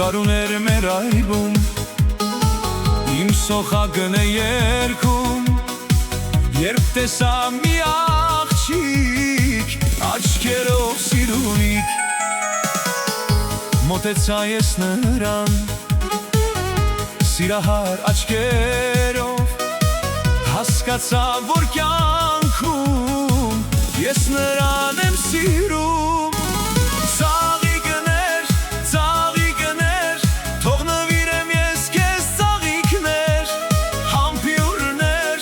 Գարուներ մեր այգում, իմ սոխակն է երգում, երբ տեսա մի աղջիկ, աչքերով սիրունիկ, մոտեցա ես նրան, սիրահար աչքերով, հասկացա, որ կյանքում ես նրան եմ սիրում։ Թող նվիրեմ ես քեզ ծաղիկներ, համբյուրներ,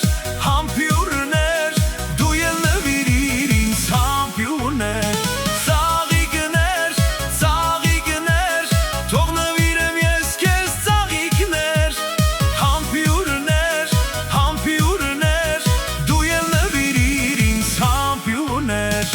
դու էլ նվիրիր ինձ համբյուրներ։ Ծաղիկներ, թող նվիրեմ ես քեզ ծաղիկներ, համբյուրներ, դու էլ նվիրիր ինձ համբյուրներ։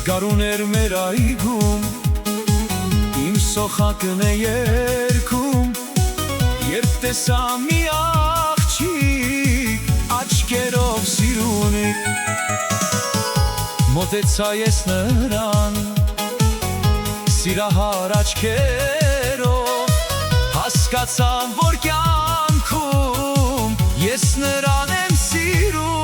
Գարուներ մեր այգում, իմ սոխակն է երգում, երբ տեսա մի աղջիկ, աչքերով սիրունիկ, մոտեցա ես նրան, սիրահար աչքերով, հասկացա, որ կյանքում ես նրան եմ սիրում։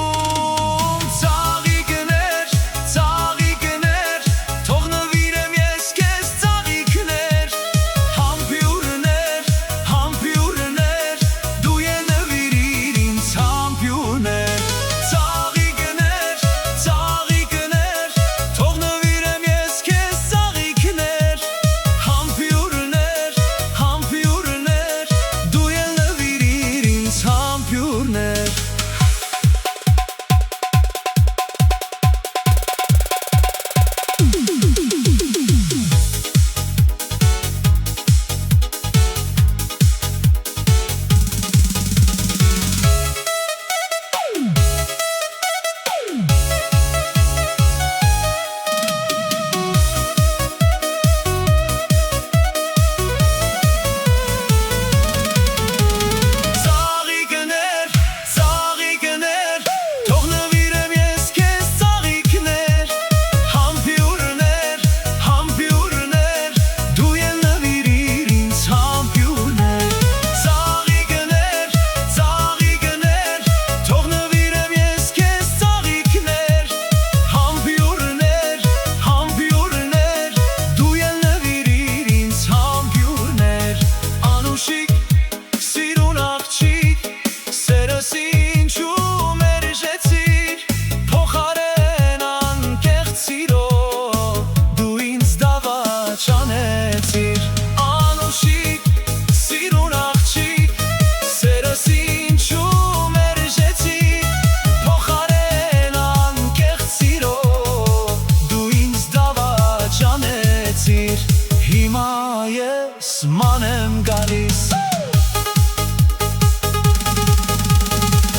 Հիմա ես ման եմ գալիս,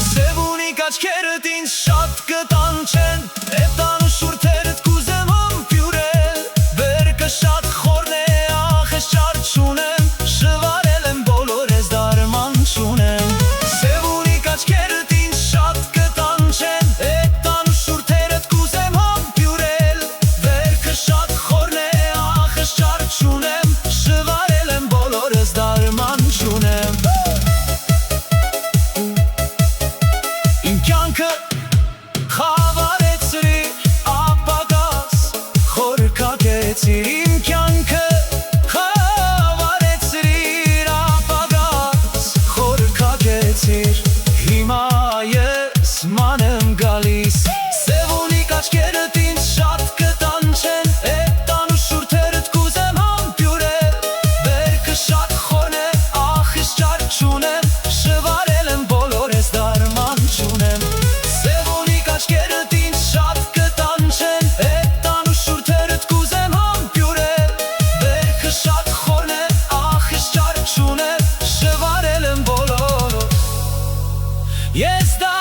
սևունիկ աչքերդ ինձ շատ կտանջեն, էտան ու շուրթերդ կուզեմ համբյուրել, վերքը շատ խորն է, ախ ես ճար չունեմ, շվարել եմ բոլորես դարման չունեմ, սևունիկ աչքերդ ինձ շատ կտանջեն, էտան ու շուրթերդ կուզեմ համբյուրել, վերքը շատ խորն է, ախ ես ճար չունեմ, շվարել եմ բոլորս դարման չունեմ։ Իմ կյանքը խավարեցրիր, ապագաս խորքակեցիր, իմ կյանքը խավարեցրիր, ապագաս խորքակեցիր, հիմա ես ման եմ գալիս, սևունիկ աչքերդ ինձ շատ կտանջեն, էտան ու շուրթերդ կուզեմ համբյուրել, վերքը շատ խորն է, ախ ես ճար չունեմ, շվարել եմ բոլորես դարման չունեմ, սևունիկ աչքերդ ինձ շատ կտանջեն, էտան ու շուրթերդ կուզեմ համբյուրել, Ես դա